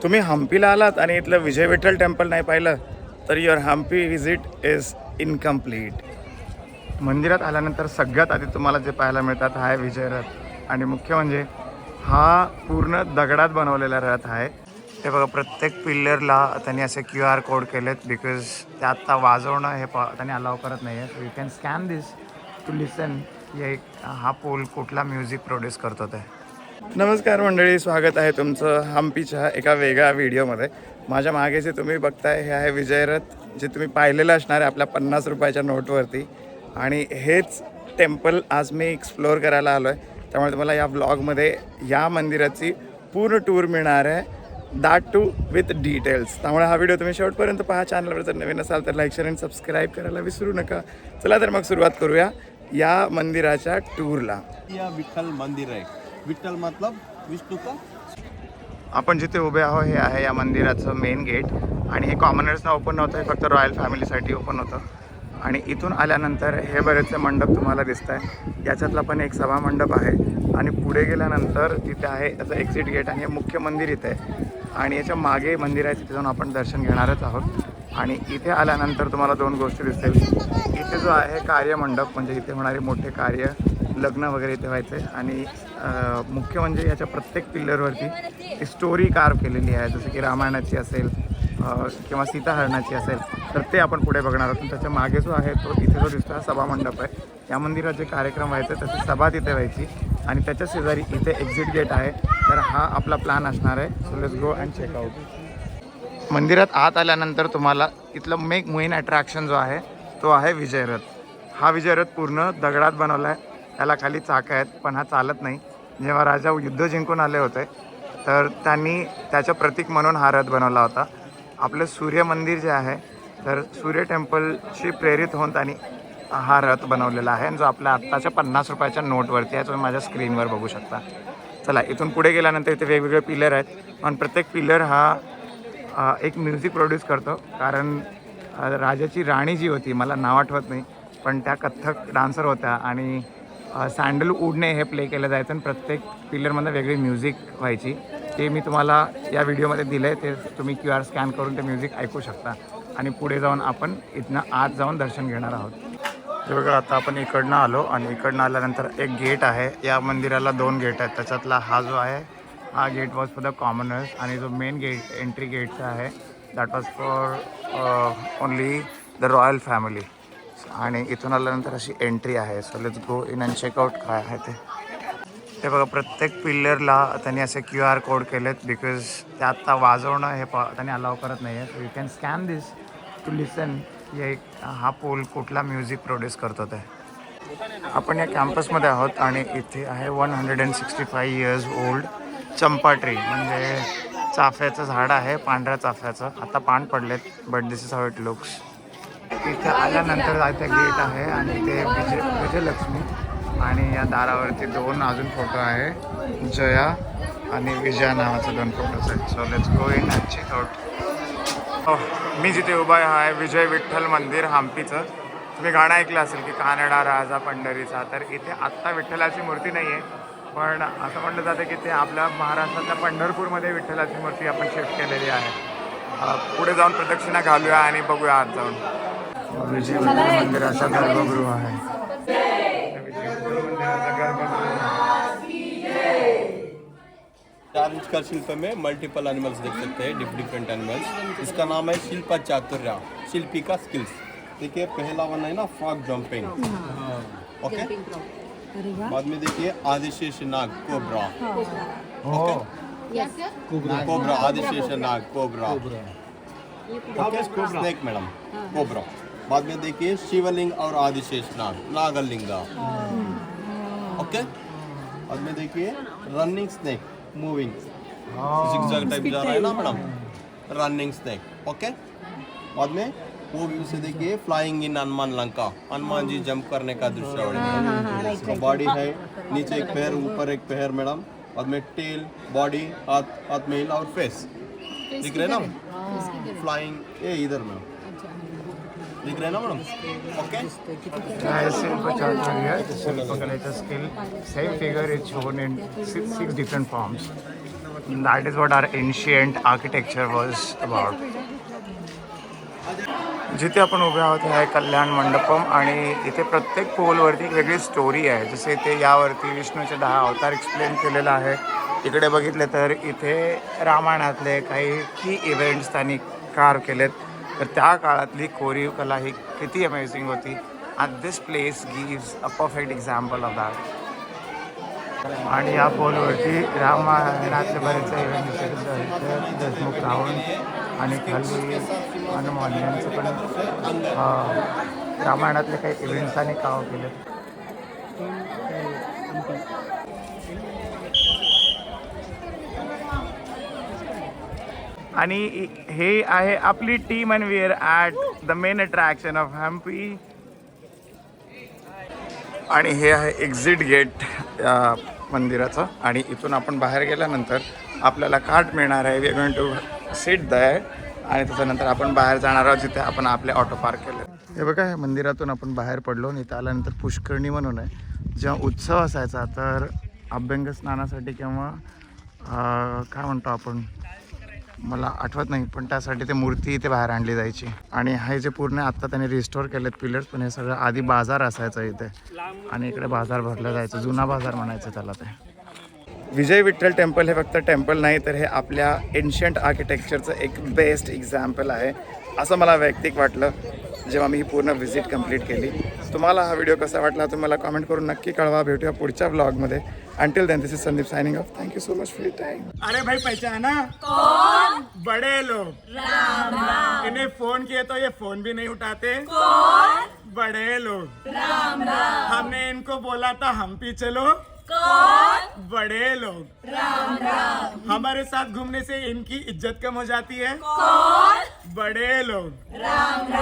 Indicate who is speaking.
Speaker 1: तुम्ही हम्पीला आलात आणि इथलं विजय विठ्ठल टेम्पल नाही पाहिलं तर your Hampi visit is incomplete. मंदिरात आल्यानंतर सगळ्यात आधी तुम्हाला जे पाहायला मिळतात हा आहे विजय रथ. आणि मुख्य म्हणजे हा पूर्ण दगडात बनवलेला रथ आहे. हे बघा प्रत्येक पिल्लरला त्यांनी असे QR कोड केलेत बिकॉज ते आत्ता वाजवणं हे त्यांनी अलाव करत नाही आहे. So you can scan this to listen की हा पोल कुठला म्युझिक प्रोड्यूस करतो ते. नमस्कार मंडळी, स्वागत आहे तुमचं हम्पीच्या एका वेगळ्या व्हिडिओमध्ये. माझ्या मागे जे तुम्ही बघताय हे आहे विजय रथ, जे तुम्ही पाहिलेलं असणार आहे आपल्या 50 रुपयाच्या नोटवरती. आणि हेच टेम्पल आज मी एक्सप्लोअर करायला आलो आहे. त्यामुळे तुम्हाला या ब्लॉगमध्ये या मंदिराची पूर्ण टूर मिळणार आहे, दॅट टू विथ डिटेल्स. त्यामुळे हा व्हिडिओ तुम्ही शेवटपर्यंत पहा. चॅनलवर जर नवीन असाल तर लाईक शेअर आणि सबस्क्राईब करायला विसरू नका. चला तर मग सुरुवात करूया या मंदिराच्या टूरला.
Speaker 2: या विठ्ठल मंदिर आहे. विठ्ठल मतलब विष्णू का.
Speaker 1: आपण जिथे उभे आहोत हे आहे या मंदिराचं मेन गेट. आणि हे कॉमनर्सना ओपन नव्हतं, हे फक्त रॉयल फॅमिलीसाठी ओपन होतं. आणि इथून आल्यानंतर हे बरेचसे मंडप तुम्हाला दिसत आहे. याच्यातला पण एक सभा मंडप आहे. आणि पुढे गेल्यानंतर तिथे आहे त्याचं एक्झिट गेट आणि हे मुख्य मंदिर इथे आहे. आणि याच्या मागे मंदिर आहे, तिथे जाऊन आपण दर्शन घेणारच आहोत. आणि इथे आल्यानंतर तुम्हाला दोन गोष्टी दिसतील. इथे जो आहे कार्यमंडप, म्हणजे इथे होणारे मोठे कार्य, लग्न वगैरे इथे व्हायचे. आणि मुख्य म्हणजे याच्या प्रत्येक पिल्लरवरती स्टोरी कार्व केलेली आहे, जसं की रामायणाची असेल किंवा सीताहरणाची असेल, तर ते आपण पुढे बघणार आहोत. त्याच्या मागे जो आहे तो इथे जो दिसतो हा सभामंडप आहे. या मंदिरात जे कार्यक्रम व्हायचे त्याची सभा तिथे व्हायची. आणि त्याच्या शेजारी इथे एक्झिट गेट आहे. तर हा आपला प्लॅन असणार आहे. So let's go and check out. मंदिरात आत आल्यानंतर तुम्हाला इथलं मेन अट्रॅक्शन जो आहे तो आहे विजय रथ. हा विजय रथ पूर्ण दगडात बनवला आहे. त्याला खाली चाकं आहेत, पण हा चालत नाही. जेव्हा राजा युद्ध जिंकून आले होते तर त्यांनी त्याचं प्रतीक म्हणून हा रथ बनवला होता. आपलं सूर्य मंदिर जे आहे तर सूर्य टेम्पलशी प्रेरित होऊन त्यांनी हा रथ बनवलेला आहे, जो आपल्या आत्ताच्या 50 रुपयाच्या नोटवरती आहे. तुम्ही माझ्या स्क्रीनवर बघू शकता. चला, इथून पुढे गेल्यानंतर इथे वेगवेगळे पिलर आहेत. आणि प्रत्येक पिलर हा एक म्युझिक प्रोड्यूस करतो. कारण राजाची राणी जी होती, मला नाव आठवत नाही, पण त्या कथ्थक डान्सर होत्या. आणि सँडलवूडने हे प्ले केलं जायचं. आणि प्रत्येक पिलरमध्ये वेगळी म्युझिक व्हायची. ते मी तुम्हाला या व्हिडिओमध्ये दिलं आहे. ते तुम्ही QR स्कॅन करून ते म्युझिक ऐकू शकता. आणि पुढे जाऊन आपण इथनं आत जाऊन दर्शन घेणार आहोत. हे बघा, आता आपण इकडनं आलो. आणि इकडनं आल्यानंतर एक गेट आहे. या मंदिराला 2 गेट आहेत. त्याच्यातला हा जो आहे हा gate was for the commoners. आणि जो मेन गेट एंट्री गेटचा आहे that was for only the royal family. आणि इथून आल्यानंतर अशी एंट्री आहे. So let's go in and check out काय आहे ते. हे बघा प्रत्येक पिल्लरला त्यांनी असे QR कोड केलेत बिकॉज ते आत्ता वाजवणं हे त्यांनी अलाव करत नाही आहे. So you can scan this to listen की हा पोल कुठला म्युझिक प्रोड्यूस करतो ते. आपण या कॅम्पसमध्ये आहोत. आणि इथे आहे 165 इयर्स ओल्ड चंपा ट्री, म्हणजे चाफ्याचं झाड आहे, पांढऱ्या चाफ्याचं. आता पान पडलेत, but this is how it looks. इथे आल्यानंतर इथे गेट आहे. आणि ते विजयलक्ष्मी. आणि या दारावरती 2 अजून फोटो आहे, जया आणि विजया नावाचे 2 फोटोज आहेत. So let's go in and check out. मी जिथे उभा आहे विजय विठ्ठल मंदिर हम्पीचं. तुम्ही गाणं ऐकलं असेल की कानडा राजा पंढरीचा. तर इथे आत्ता विठ्ठलाची मूर्ती नाही आहे, पण असं म्हटलं जातं की ते आपल्या महाराष्ट्रातल्या पंढरपूरमध्ये विठ्ठलाची मूर्ती आपण शिफ्ट केलेली आहे. पुढे जाऊन प्रदक्षिणा घालूया आणि बघूया आत जाऊन. विजय विठ्ठल मंदिराचा गर्भगृह आहे.
Speaker 2: चार इंच का शिल्प में मल्टीपल एनिमल्स देख सकते हैं, डिफरेंट एनिमल्स. इसका नाम है शिल्प चातुर्य, शिल्पी का स्किल्स. देखिए पहला वन है ना फ्रॉग जंपिंग, ओके. बाद में देखिए आदिशेष नाग कोबरा, कोबरा आदिशेष नाग cobra, okay. Snake madam cobra. बाद में देखिए शिवलिंग और आदिशेष नाग नागलिंगा, ओके. बाद में देखिए running snake moving zigzag type जा रहा है ना मैडम, रनिंग स्नेक, ओके. बाद में वो व्यू से देखिए flying in Hanuman Lanka, Hanuman ji jump करने का दृश्य. इसका बॉडी है, नीचे एक पैर ऊपर एक पैर मैडम. बाद में टेल बॉडी हाथ में और फेस दिख रहे ना फ्लाइंग, ये इधर मैडम दिख रहे हैं ना मैडम, ओके.
Speaker 1: शिल्पकलेचं skill same figure is shown in 6 different forms. That is what our ancient architecture was about. जिथे आपण उभे आहोत हे आहे कल्याण मंडपम आणि इथे प्रत्येक पोलवरती एक वेगळी स्टोरी आहे. जसे इथे यावरती विष्णूचे 10 अवतार एक्सप्लेन केलेलं आहे. इकडे बघितले तर इथे रामायणातले काही की इव्हेंट्स त्यांनी कार्व केलेत. तर त्या काळातली कोरीव कला ही किती अमेझिंग होती. At this place gives a perfect example of that. आणि या पोलवरती रामायणातले बरेचसे इव्हेंट देशमुख रावण आणि खाली हनुमान यांचे पण रामायणातले काही इव्हेंट्सांनी काव केले. आणि हे आहे आपली team and we are at the main attraction of Hampi. आणि हे आहे एक्झिट गेट या मंदिराचं. आणि इथून आपण बाहेर गेल्यानंतर आपल्याला कार्ट मिळणार आहे. We are going to sit there आणि त्याच्यानंतर आपण बाहेर जाणार आहोत जिथे आपण आपले ऑटो पार्क केले. हे बघा, या मंदिरातून आपण बाहेर पडलो आणि इथं आल्यानंतर पुष्करणी म्हणून आहे. जेव्हा उत्सव असायचा तर अभ्यंग स्नानासाठी किंवा काय म्हणतो आपण, मला आठवत नाही, पण त्यासाठी ते मूर्ती इथे बाहेर आणली जायची. आणि हे जे पूर्ण आत्ता त्यांनी रिस्टोर केलेत पिलर्स, पण हे सगळं आधी बाजार असायचं इथे आणि इकडे बाजार भरला जायचं. जुना बाजार म्हणायचं त्याला. ते विजय विठ्ठल टेम्पल हे फक्त टेम्पल नाही तर हे आपल्या एन्शियंट आर्किटेक्चरचं एक बेस्ट एक्झाम्पल आहे असं मला वैयक्तिक वाटलं जेव्हा मी ही पूर्ण व्हिजिट कंप्लीट केली. तुम्हाला हा व्हिडिओ कसा वाटला तुम्ही मला कमेंट करून नक्की कळवा. भेटूया पुढच्या व्लॉगमध्ये. Until then this is Sandeep signing off. Thank you so much for your time. अरे भाई पहचाना कौन? बड़े लोग. राम राम. इन्हें फोन किए तो ये फोन भी नहीं उठाते. कौन? बड़े लोग. राम राम. हमने इनको बोला था हम्पी चलो. कौन? बड़े लोग. राम राम. हमारे साथ घूमने से इनकी इज्जत कम हो जाती है. कौन? बड़े लोग. राम राम.